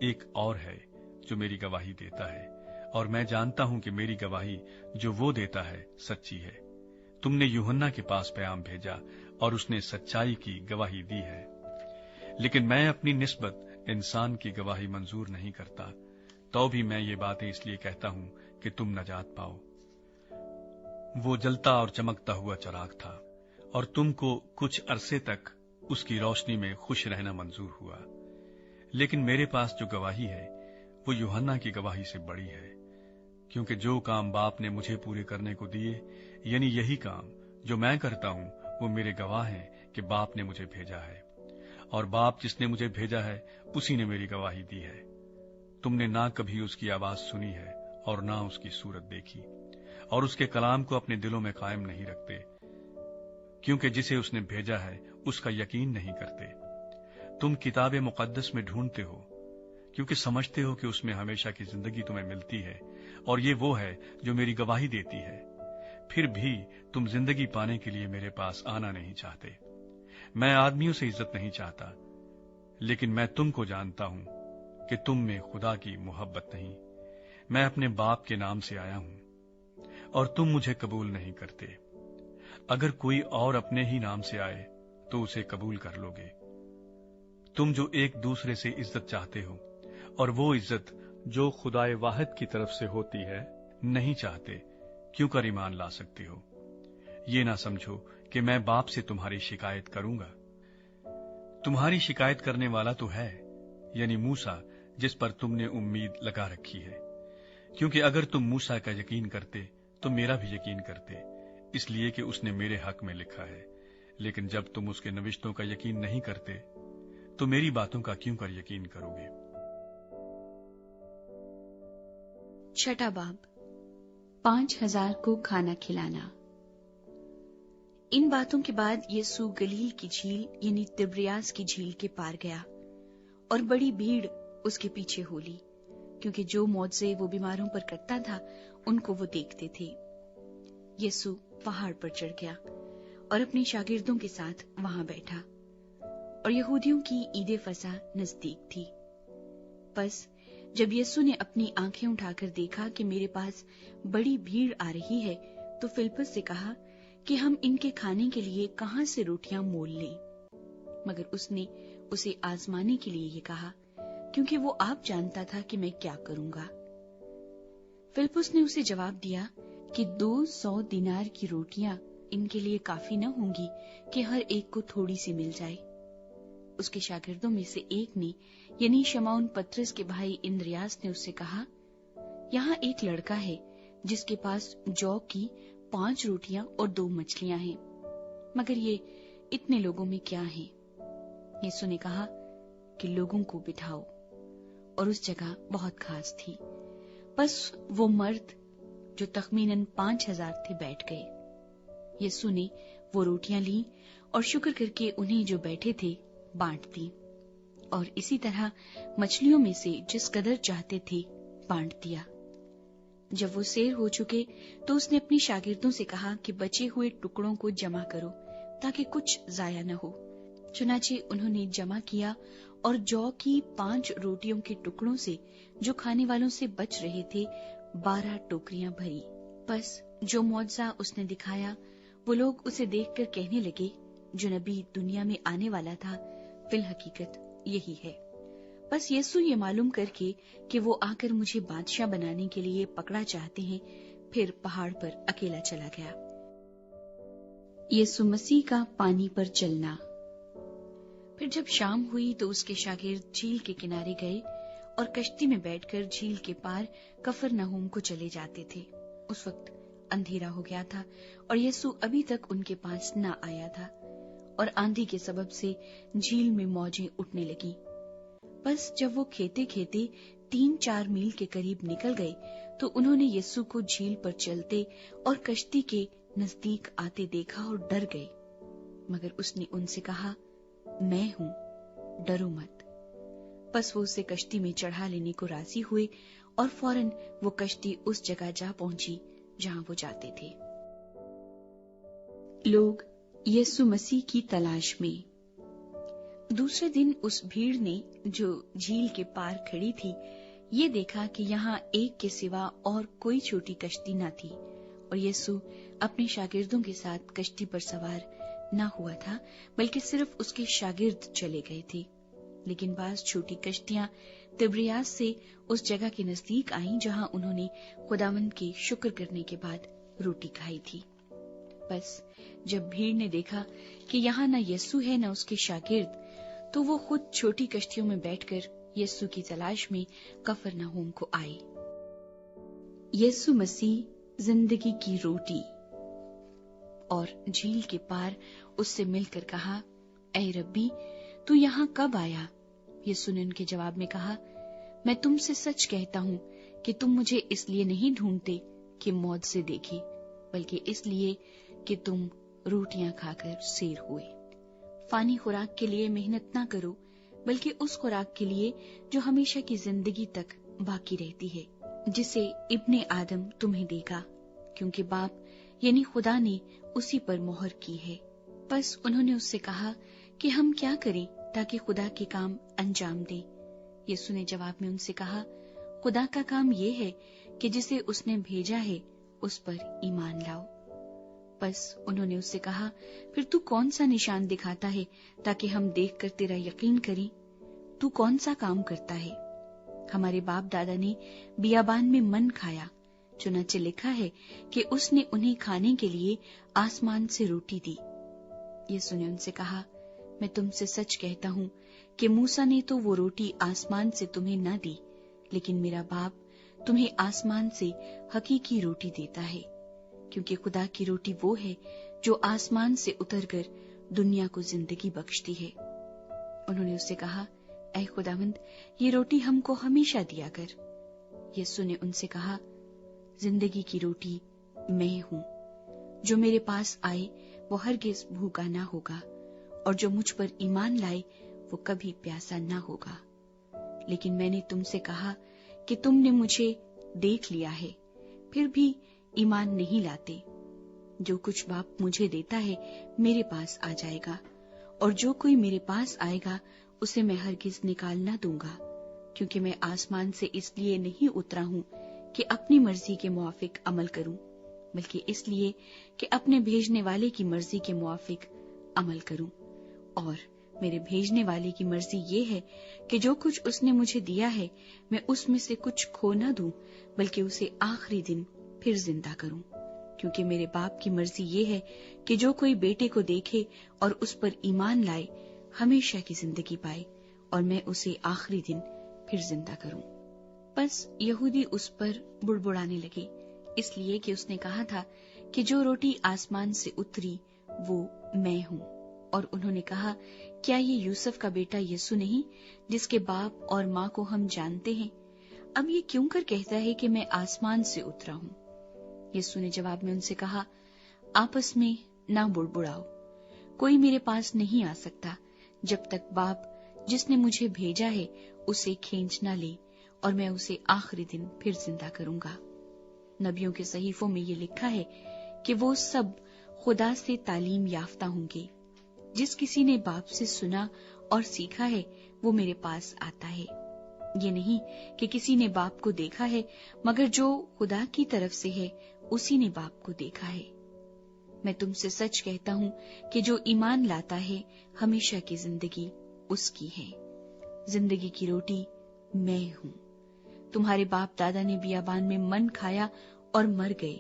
एक और है जो मेरी गवाही देता है, और मैं जानता हूं कि मेरी गवाही जो वो देता है सच्ची है। तुमने यूहन्ना के पास पैगाम भेजा और उसने सच्चाई की गवाही दी है, लेकिन मैं अपनी निस्बत इंसान की गवाही मंजूर नहीं करता। तो भी मैं ये बातें इसलिए कहता हूं कि तुम नजात पाओ। वो जलता और चमकता हुआ चिराग था, और तुमको कुछ अरसे तक उसकी रोशनी में खुश रहना मंजूर हुआ। लेकिन मेरे पास जो गवाही है वो यूहन्ना की गवाही से बड़ी है, क्योंकि जो काम बाप ने मुझे पूरे करने को दिए, यानी यही काम जो मैं करता हूं, वो मेरे गवाह हैं कि बाप ने मुझे भेजा है, और बाप जिसने मुझे भेजा है उसी ने मेरी गवाही दी है। तुमने ना कभी उसकी आवाज सुनी है और ना उसकी सूरत देखी, और उसके कलाम को अपने दिलों में कायम नहीं रखते, क्योंकि जिसे उसने भेजा है उसका यकीन नहीं करते। तुम किताब मुकद्दस में ढूंढते हो, क्योंकि समझते हो कि उसमें हमेशा की जिंदगी तुम्हें मिलती है, और ये वो है जो मेरी गवाही देती है। फिर भी तुम जिंदगी पाने के लिए मेरे पास आना नहीं चाहते। मैं आदमियों से इज्जत नहीं चाहता, लेकिन मैं तुमको जानता हूं कि तुम में खुदा की मोहब्बत नहीं। मैं अपने बाप के नाम से आया हूं और तुम मुझे कबूल नहीं करते। अगर कोई और अपने ही नाम से आए तो उसे कबूल कर लोगे। तुम जो एक दूसरे से इज्जत चाहते हो, और वो इज्जत जो खुदाए वाहिद की तरफ से होती है नहीं चाहते, क्यों कर ईमान ला सकते हो? ये ना समझो कि मैं बाप से तुम्हारी शिकायत करूंगा। तुम्हारी शिकायत करने वाला तो है, यानी मूसा, जिस पर तुमने उम्मीद लगा रखी है। क्योंकि अगर तुम मूसा का यकीन करते तो मेरा भी यकीन करते, इसलिए कि उसने मेरे हक में लिखा है। लेकिन जब तुम उसके नविश्तों का यकीन नहीं करते तो मेरी बातों का क्यों कर यकीन करोगे? छठा बाब। 5,000 को खाना खिलाना। इन बातों के बाद यीशु गलील की झील यानी तिब्रियास की झील के पार गया और बड़ी भीड़ उसके पीछे हो ली, क्योंकि जो मौजज़े वो बीमारों पर करता था उनको वो देखते थे। यीशु पहाड़ पर चढ़ गया और अपने शागिर्दों के साथ वहां बैठा, और यहूदियों की ईद फसह नजदीक थी। बस जब यीशु ने अपनी आंखें उठाकर देखा कि मेरे पास बड़ी भीड़ आ रही है, तो फिलिप्पुस से कहा कि हम इनके खाने के लिए कहां से रोटियां मोल लें। मगर उसने उसे आजमाने के लिए ये कहा, क्योंकि वो आप जानता था कि मैं क्या करूंगा। फिलिप्पुस ने उसे जवाब दिया कि 200 दिनार की रोटियां इनके लिए काफी न होंगी कि हर एक को थोड़ी सी मिल जाए। उसके शागिर्दों में से एक ने, यानी शमौन पतरस के भाई इंद्रियास ने उससे कहा, यहाँ एक लड़का है जिसके पास जौ की 5 रोटियां और 2 मछलियां हैं, मगर ये इतने लोगों में क्या है? यीशु ने कहा कि लोगों को बिठाओ, और उस जगह बहुत घास थी। बस वो मर्द जो तखमीनन 5,000 थे बैठ गए। यीशु ने वो रोटियां ली और शुक्र करके उन्हें जो बैठे थे बांट दी, और इसी तरह मछलियों में से जिस कदर चाहते थे बांट दिया। जब वो सैर हो चुके तो उसने अपने शागिर्दों से कहा कि बचे हुए टुकड़ों को जमा करो ताकि कुछ जाया न हो। चुनाचे उन्होंने जमा किया और जौ की 5 रोटियों के टुकड़ों से जो खाने वालों से बच रहे थे 12 टोकरियां भरी। बस जो मौजज़ा उसने दिखाया वो लोग उसे देखकर कहने लगे, जो नबी दुनिया में आने वाला था फिल हकीकत यही है। बस यीशु ये मालूम करके कि वो आकर मुझे बादशाह बनाने के लिए पकड़ा चाहते हैं, फिर पहाड़ पर अकेला चला गया। यीशु मसीह का पानी पर चलना। फिर जब शाम हुई तो उसके शागिर्द झील के किनारे गए और कश्ती में बैठकर झील के पार कफरनहूम को चले जाते थे। उस वक्त अंधेरा हो गया था और यीशु अभी तक उनके पास न आया था, और आंधी के सबब से झील में मौजें उठने लगी। बस जब वो खेते खेते 3-4 मील के करीब निकल गए तो उन्होंने यीशु को झील पर चलते और कश्ती के नजदीक आते देखा और डर गए। मगर उसने उनसे कहा, मैं हूं, डरो मत। बस वो उसे कश्ती में चढ़ा लेने को राजी हुए और फौरन वो कश्ती उस जगह जा पहुंची जहां वो जाते थे। लोग यीशु मसीह की तलाश में। दूसरे दिन उस भीड़ ने जो झील के पार खड़ी थी ये देखा कि यहाँ एक के सिवा और कोई छोटी कश्ती न थी, और यीशु अपने शागिर्दों के साथ कश्ती पर सवार न हुआ था, बल्कि सिर्फ उसके शागिर्द चले गए थे। लेकिन बाज छोटी कश्तियां तिब्रियास से उस जगह के नजदीक आईं जहां उन्होंने खुदावंद के शुक्र करने के बाद रोटी खाई थी। बस जब भीड़ ने देखा कि यहाँ न यीशु है न उसके शागिर्द, तो वो खुद छोटी कश्तियों में बैठकर यीशु की तलाश में कफरनहूम को आए। यीशु मसीह जिंदगी की रोटी। और झील के पार उससे मिलकर कहा, ऐ रब्बी, तू यहाँ कब आया? यीशु ने उनके जवाब में कहा, मैं तुमसे सच कहता हूँ कि तुम मुझे इसलिए नहीं ढूंढते कि मौत से देखे, बल्कि इसलिए कि तुम रोटियां खाकर सैर हुए। फानी खुराक के लिए मेहनत ना करो, बल्कि उस खुराक के लिए जो हमेशा की जिंदगी तक बाकी रहती है, जिसे इब्ने आदम तुम्हें देगा, क्योंकि बाप यानी खुदा ने उसी पर मोहर की है। बस उन्होंने उससे कहा कि हम क्या करें ताकि खुदा के काम अंजाम दें। यीशु ने जवाब में उनसे कहा, खुदा का काम ये है कि जिसे उसने भेजा है उस पर ईमान लाओ। बस उन्होंने उससे कहा, फिर तू कौन सा निशान दिखाता है ताकि हम देखकर तेरा यकीन करें? तू कौन सा काम करता है? हमारे बाप दादा ने बियाबान में मन खाया, चुनाचे लिखा है कि उसने उन्हें खाने के लिए आसमान से रोटी दी। यीशु ने उनसे कहा, मैं तुमसे सच कहता हूँ कि मूसा ने तो वो रोटी आसमान से तुम्हें न दी, लेकिन मेरा बाप तुम्हें आसमान से हकीकी रोटी देता है, क्योंकि खुदा की रोटी वो है जो आसमान से उतरकर दुनिया को जिंदगी बख्शती है। उन्होंने उससे कहा, ऐ खुदावंद, ये रोटी हमको हमेशा दिया कर। यीशु ने उनसे कहा, زندگی کی روٹی میں ہوں. جو میرے پاس آئے وہ ہرگز بھوکا نہ ہوگا، اور جو مجھ پر ایمان لائے وہ کبھی پیاسا نہ ہوگا. لیکن میں نے تم سے کہا کہ تم نے مجھے دیکھ لیا ہے، پھر بھی ایمان نہیں لاتے. جو کچھ باپ مجھے دیتا ہے میرے پاس آ جائے گا، اور جو کوئی میرے پاس آئے گا اسے میں ہرگز نکال نہ دوں گا. کیونکہ میں آسمان سے اس لیے نہیں اترا ہوں کہ اپنی مرضی کے موافق عمل کروں، بلکہ اس لیے کہ اپنے بھیجنے والے کی مرضی کے موافق عمل کروں. اور میرے بھیجنے والے کی مرضی یہ ہے کہ جو کچھ اس نے مجھے دیا ہے میں اس میں سے کچھ کھو نہ دوں، بلکہ اسے آخری دن پھر زندہ کروں. کیونکہ میرے باپ کی مرضی یہ ہے کہ جو کوئی بیٹے کو دیکھے اور اس پر ایمان لائے ہمیشہ کی زندگی پائے، اور میں اسے آخری دن پھر زندہ کروں. بس یہودی اس پر بڑبڑانے لگے، اس لیے کہ اس نے کہا تھا کہ جو روٹی آسمان سے اتری وہ میں ہوں. اور انہوں نے کہا، کیا یہ یوسف کا بیٹا یسوع نہیں، جس کے باپ اور ماں کو ہم جانتے ہیں؟ اب یہ کیوں کر کہتا ہے کہ میں آسمان سے اترا ہوں؟ یسوع نے جواب میں ان سے کہا، آپس میں نہ بڑبڑاؤ. کوئی میرے پاس نہیں آ سکتا جب تک باپ جس نے مجھے بھیجا ہے اسے کھینچ نہ لے، اور میں اسے آخری دن پھر زندہ کروں گا. نبیوں کے صحیفوں میں یہ لکھا ہے کہ وہ سب خدا سے تعلیم یافتہ ہوں گے. جس کسی نے باپ سے سنا اور سیکھا ہے وہ میرے پاس آتا ہے. یہ نہیں کہ کسی نے باپ کو دیکھا ہے، مگر جو خدا کی طرف سے ہے اسی نے باپ کو دیکھا ہے. میں تم سے سچ کہتا ہوں کہ جو ایمان لاتا ہے ہمیشہ کی زندگی اس کی ہے. زندگی کی روٹی میں ہوں. تمہارے باپ دادا نے بیابان میں من کھایا اور مر گئے.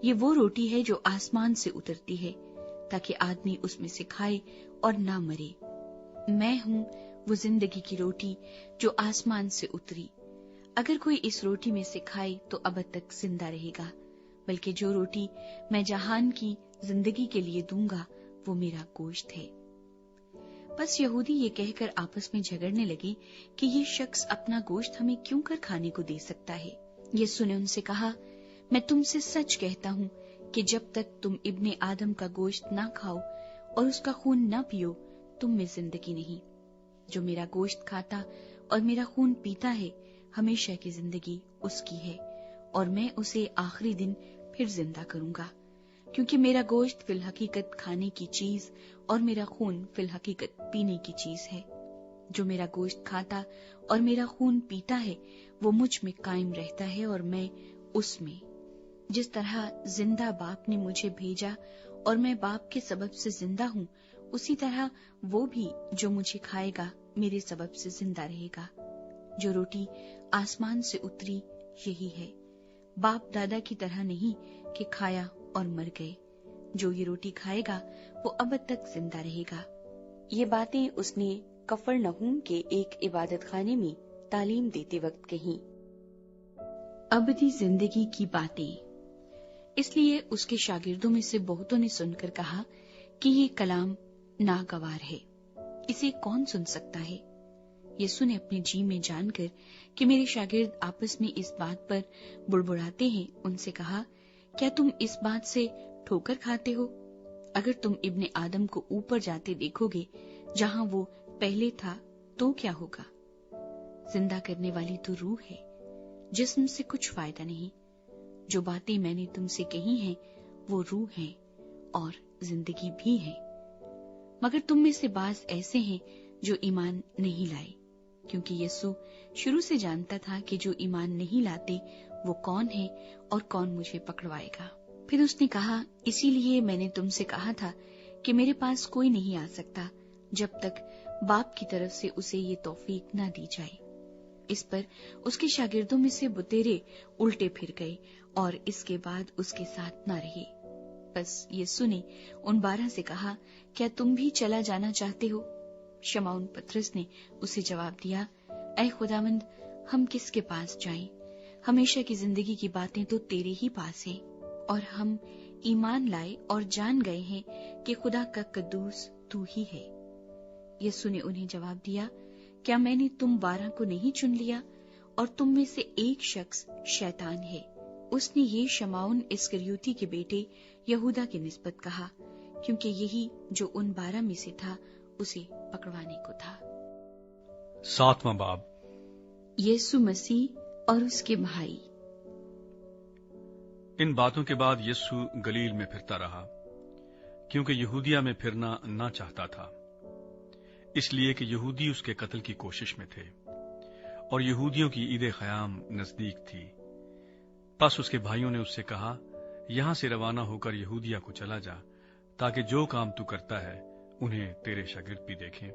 یہ وہ روٹی ہے جو آسمان سے اترتی ہے تاکہ آدمی اس میں سے کھائے اور نہ مرے. میں ہوں وہ زندگی کی روٹی جو آسمان سے اتری. اگر کوئی اس روٹی میں سے کھائے تو ابد تک زندہ رہے گا، بلکہ جو روٹی میں جہان کی زندگی کے لیے دوں گا وہ میرا گوشت ہے. بس یہودی یہ کہہ کر آپس میں جھگڑنے لگے کہ یہ شخص اپنا گوشت ہمیں کیوں کر کھانے کو دے سکتا ہے. یسوع نے ان سے کہا، میں تم سے سچ کہتا ہوں کہ جب تک تم ابن آدم کا گوشت نہ کھاؤ اور اس کا خون نہ پیو تم میں زندگی نہیں. جو میرا گوشت کھاتا اور میرا خون پیتا ہے ہمیشہ کی زندگی اس کی ہے، اور میں اسے آخری دن پھر زندہ کروں گا. کیونکہ میرا گوشت فی الحقیقت کھانے کی چیز اور میرا خون فی الحقیقت پینے کی چیز ہے. جو میرا گوشت کھاتا اور میرا خون پیتا ہے وہ مجھ میں قائم رہتا ہے اور میں اس میں. جس طرح زندہ باپ نے مجھے بھیجا اور میں باپ کے سبب سے زندہ ہوں، اسی طرح وہ بھی جو مجھے کھائے گا میرے سبب سے زندہ رہے گا. جو روٹی آسمان سے اتری یہی ہے، باپ دادا کی طرح نہیں کہ کھایا اور مر گئے. جو یہ روٹی کھائے گا وہ ابد تک زندہ رہے گا. یہ باتیں اس نے کفرنہوم کے ایک عبادت خانے میں تعلیم دیتے وقت کہیں. ابدی زندگی کی باتیں. اس لیے اس کے شاگردوں میں سے بہتوں نے سن کر کہا کہ یہ کلام ناگوار ہے، اسے کون سن سکتا ہے؟ یسوع نے اپنے جی میں جان کر کہ میرے شاگرد آپس میں اس بات پر بڑبڑاتے ہیں ان سے کہا، کیا تم اس بات سے ٹھوکر کھاتے ہو؟ اگر تم ابن آدم کو اوپر جاتے دیکھو گے جہاں وہ پہلے تھا تو کیا ہوگا؟ زندہ کرنے والی تو روح ہے، جسم سے کچھ فائدہ نہیں. جو باتیں میں نے تم سے کہی ہیں وہ روح ہیں اور زندگی بھی ہیں. مگر تم میں سے بعض ایسے ہیں جو ایمان نہیں لائے. کیونکہ یسوع شروع سے جانتا تھا کہ جو ایمان نہیں لاتے وہ کون ہے اور کون مجھے پکڑوائے گا. پھر اس نے کہا، اسی لیے میں نے تم سے کہا تھا کہ میرے پاس کوئی نہیں آ سکتا جب تک باپ کی طرف سے اسے یہ توفیق نہ دی جائے. اس پر اس کے شاگردوں میں سے بتیرے الٹے پھر گئے اور اس کے بعد اس کے ساتھ نہ رہے. بس یسوع نے ان 12 سے کہا، کیا تم بھی چلا جانا چاہتے ہو؟ شمعون پطرس نے اسے جواب دیا، اے خداوند، ہم کس کے پاس جائیں؟ ہمیشہ کی زندگی کی باتیں تو تیرے ہی پاس ہیں، اور ہم ایمان لائے اور جان گئے ہیں کہ خدا کا قدوس تو ہی ہے. یسوع نے انہیں جواب دیا، کیا میں نے تم 12 کو نہیں چن لیا؟ اور تم میں سے ایک شخص شیطان ہے. اس نے یہ شمعون اسکریوتی کے بیٹے یہودا کی نسبت کہا، کیونکہ یہی جو ان 12 میں سے تھا اسے پکڑوانے کو تھا۔ 7واں باب، یسوع مسیح اور اس کے بھائی۔ ان باتوں کے بعد یسوع گلیل میں پھرتا رہا، کیونکہ یہودیہ میں پھرنا نہ چاہتا تھا، اس لیے کہ یہودی اس کے قتل کی کوشش میں تھے، اور یہودیوں کی عید خیام نزدیک تھی۔ پس اس کے بھائیوں نے اس سے کہا، یہاں سے روانہ ہو کر یہودیہ کو چلا جا، تاکہ جو کام تو کرتا ہے انہیں تیرے شاگرد بھی دیکھیں،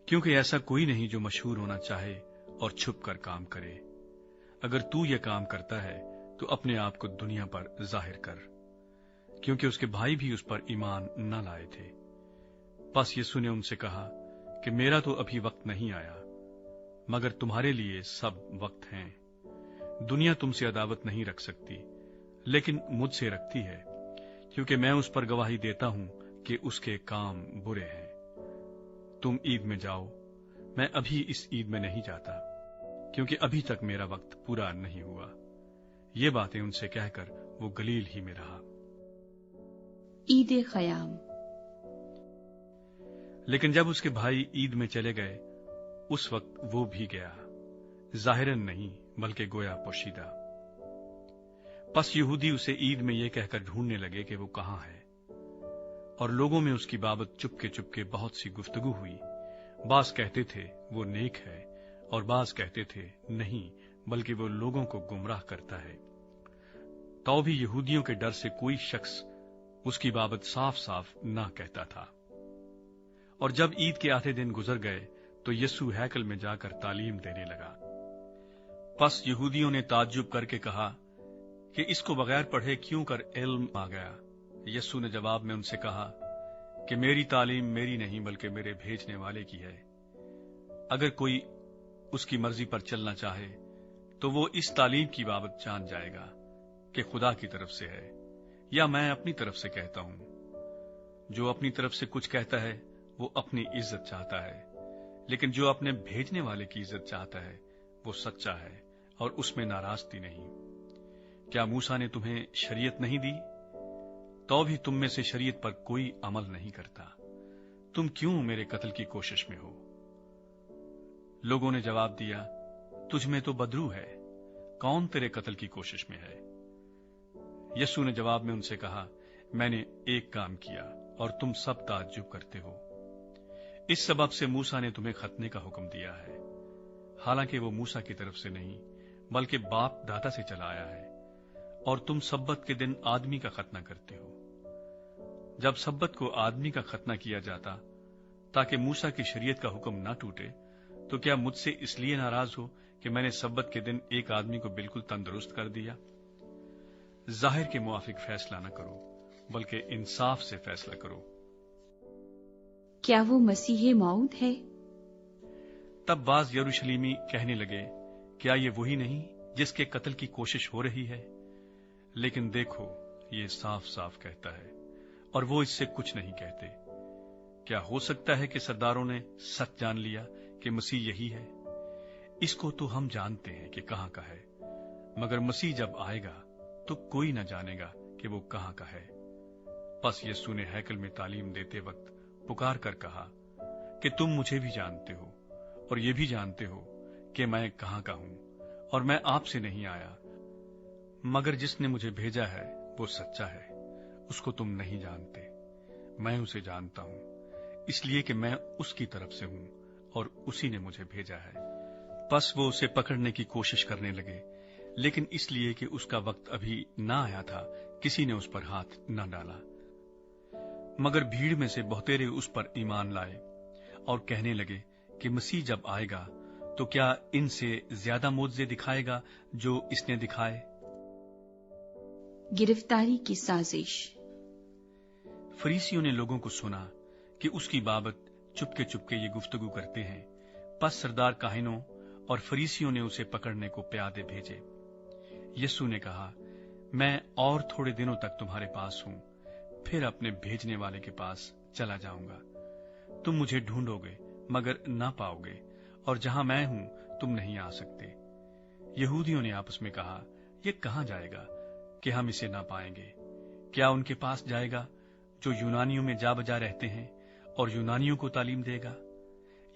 کیونکہ ایسا کوئی نہیں جو مشہور ہونا چاہے اور چھپ کر کام کرے۔ اگر تو یہ کام کرتا ہے تو اپنے آپ کو دنیا پر ظاہر کر، کیونکہ اس کے بھائی بھی اس پر ایمان نہ لائے تھے۔ پس یسوع نے ان سے کہا کہ میرا تو ابھی وقت نہیں آیا، مگر تمہارے لیے سب وقت ہیں۔ دنیا تم سے عداوت نہیں رکھ سکتی، لیکن مجھ سے رکھتی ہے، کیونکہ میں اس پر گواہی دیتا ہوں کہ اس کے کام برے ہیں۔ تم عید میں جاؤ، میں ابھی اس عید میں نہیں جاتا، کیونکہ ابھی تک میرا وقت پورا نہیں ہوا۔ یہ باتیں ان سے کہہ کر وہ گلیل ہی میں رہا۔ عید خیام۔ لیکن جب اس کے بھائی عید میں چلے گئے، اس وقت وہ بھی گیا، ظاہراً نہیں بلکہ گویا پوشیدہ۔ پس یہودی اسے عید میں یہ کہہ کر ڈھونڈنے لگے کہ وہ کہاں ہے، اور لوگوں میں اس کی بابت چپ کے بہت سی گفتگو ہوئی۔ بعض کہتے تھے وہ نیک ہے، اور بعض کہتے تھے نہیں بلکہ وہ لوگوں کو گمراہ کرتا ہے۔ تو بھی یہودیوں کے ڈر سے کوئی شخص اس کی بابت صاف صاف نہ کہتا تھا۔ اور جب عید کے آدھے دن گزر گئے تو یسوع ہیکل میں جا کر تعلیم دینے لگا۔ پس یہودیوں نے تعجب کر کے کہا کہ اس کو بغیر پڑھے کیوں کر علم آ گیا۔ یسوع نے جواب میں ان سے کہا کہ میری تعلیم میری نہیں بلکہ میرے بھیجنے والے کی ہے۔ اگر کوئی اس کی مرضی پر چلنا چاہے تو وہ اس تعلیم کی بابت جان جائے گا کہ خدا کی طرف سے ہے یا میں اپنی طرف سے کہتا ہوں۔ جو اپنی طرف سے کچھ کہتا ہے وہ اپنی عزت چاہتا ہے، لیکن جو اپنے بھیجنے والے کی عزت چاہتا ہے وہ سچا ہے اور اس میں ناراضگی نہیں۔ کیا موسیٰ نے تمہیں شریعت نہیں دی؟ تو بھی تم میں سے شریعت پر کوئی عمل نہیں کرتا۔ تم کیوں میرے قتل کی کوشش میں ہو؟ لوگوں نے جواب دیا، تجھ میں تو بدرو ہے، کون تیرے قتل کی کوشش میں ہے؟ یسوع نے جواب میں ان سے کہا، میں نے ایک کام کیا اور تم سب تعجب کرتے ہو۔ اس سبب سے موسیٰ نے تمہیں ختنے کا حکم دیا ہے، حالانکہ وہ موسیٰ کی طرف سے نہیں بلکہ باپ دادا سے چلا آیا ہے، اور تم سبت کے دن آدمی کا ختنہ کرتے ہو۔ جب سبت کو آدمی کا ختنہ کیا جاتا تاکہ موسیٰ کی شریعت کا حکم نہ ٹوٹے، تو کیا مجھ سے اس لیے ناراض ہو کہ میں نے سبت کے دن ایک آدمی کو بالکل تندرست کر دیا؟ ظاہر کے موافق فیصلہ نہ کرو بلکہ انصاف سے فیصلہ کرو۔ کیا وہ مسیح موعود ہے؟ تب بعض یروشلیمی کہنے لگے، کیا یہ وہی نہیں جس کے قتل کی کوشش ہو رہی ہے؟ لیکن دیکھو، یہ صاف صاف کہتا ہے اور وہ اس سے کچھ نہیں کہتے۔ کیا ہو سکتا ہے کہ سرداروں نے سچ جان لیا کہ مسیح یہی ہے؟ اس کو تو ہم جانتے ہیں کہ کہاں کا ہے، مگر مسیح جب آئے گا تو کوئی نہ جانے گا کہ وہ کہاں کا ہے۔ پس یسوع نے ہیکل میں تعلیم دیتے وقت پکار کر کہا کہ تم مجھے بھی جانتے ہو اور یہ بھی جانتے ہو کہ میں کہاں کا ہوں، اور میں آپ سے نہیں آیا، مگر جس نے مجھے بھیجا ہے وہ سچا ہے، اس کو تم نہیں جانتے، میں اسے جانتا ہوں، اس لیے کہ میں اس کی طرف سے ہوں اور اسی نے مجھے بھیجا ہے۔ پس وہ اسے پکڑنے کی کوشش کرنے لگے، لیکن اس لیے کہ اس کا وقت ابھی نہ آیا تھا کسی نے اس پر ہاتھ نہ ڈالا۔ مگر بھیڑ میں سے بہتیرے اس پر ایمان لائے اور کہنے لگے کہ مسیح جب آئے گا تو کیا ان سے زیادہ معجزے دکھائے گا جو اس نے دکھائے؟ گرفتاری کی سازش۔ فریسیوں نے لوگوں کو سنا کہ اس کی بابت چپ کے یہ گفتگو کرتے ہیں، پس سردار کاہنوں اور فریسیوں نے اسے پکڑنے کو پیادے بھیجے۔ یسوع نے کہا، میں اور تھوڑے دنوں تک تمہارے پاس ہوں، پھر اپنے بھیجنے والے کے پاس چلا جاؤں گا۔ تم مجھے ڈھونڈو گے مگر نہ پاؤ گے، اور جہاں میں ہوں تم نہیں آ سکتے۔ یہودیوں نے آپس میں کہا، ये कहां जाएगा कि हम इसे ना पाएंगे? क्या उनके पास जाएगा जो यूनानियों में जा बजा रहते हैं और यूनानियों को तालीम देगा?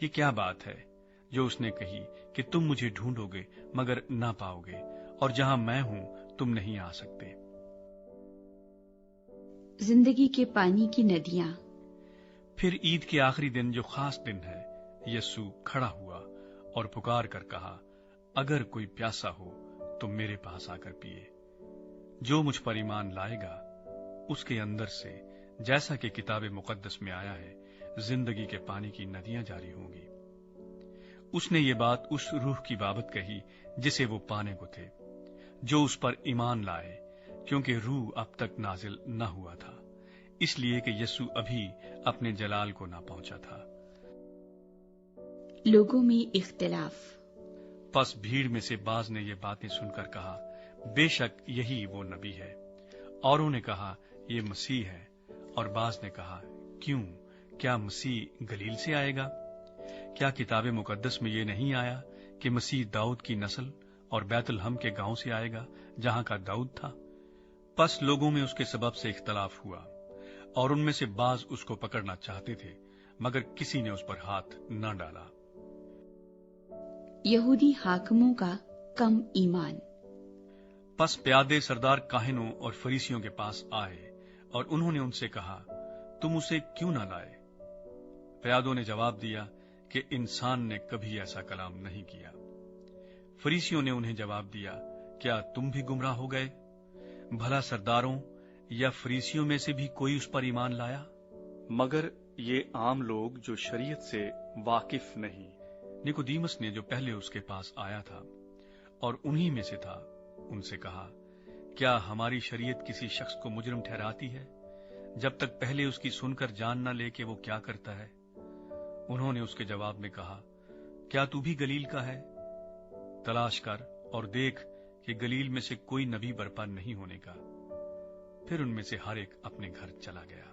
ये क्या बात है जो उसने कही कि तुम मुझे ढूंढोगे मगर ना पाओगे, और जहां मैं हूं तुम नहीं आ सकते। जिंदगी के पानी की नदियां। फिर ईद के आखिरी दिन, जो खास दिन है, यीशु खड़ा हुआ और पुकार कर कहा, अगर कोई प्यासा हो तो मेरे पास आकर पिए। जो मुझ पर ईमान लाएगा उसके अंदर से, जैसा कि किताब मुकद्दस में आया है, जिंदगी के पानी की नदियां जारी होंगी। उसने ये बात उस रूह की बाबत कही जिसे वो पाने को थे, जो उस पर ईमान लाए, क्योंकि रूह अब तक नाजिल न हुआ था, इसलिए कि यीशु अभी अपने जलाल को ना पहुंचा था। लोगों में इख्तिलाफ। पस भीड़ में से बाज ने ये बातें सुनकर कहा, बेशक यही वो नबी है। औरों ने कहा, ये मसीह है। और बाज ने कहा, क्यों, क्या मसीह गलील से आएगा? क्या किताब मुकद्दस में ये नहीं आया कि मसीह दाऊद की नस्ल और बैतलहम के गांव से आएगा, जहां का दाऊद था? पस लोगों में उसके सबब से इख्तलाफ हुआ, और उनमें से बाज उसको पकड़ना चाहते थे, मगर किसी ने उस पर हाथ न डाला। यहूदी हाकिमों का कम ईमान। पस प्यादे सरदार काहिनों और फरीसियों के पास आए और उन्होंने उनसे कहा, तुम उसे क्यों न लाए? प्यादों ने जवाब दिया कि इंसान ने कभी ऐसा कलाम नहीं किया। फरीसियों ने उन्हें जवाब दिया, क्या तुम भी गुमराह हो गए? भला सरदारों या फरीसियों में से भी कोई उस पर ईमान लाया? मगर ये आम लोग जो शरीयत से वाकिफ नहीं। निकोदीमस ने, जो पहले उसके पास आया था और उन्हीं में से था, उनसे कहा, क्या हमारी शरीयत किसी शख्स को मुजरिम ठहराती है जब तक पहले उसकी सुनकर जान न ले कि वो क्या करता है? उन्होंने उसके जवाब में कहा, क्या तू भी गलील का है? तलाश कर और देख कि गलील में से कोई नबी बर्पा नहीं होने का। फिर उनमें से हर एक अपने घर चला गया।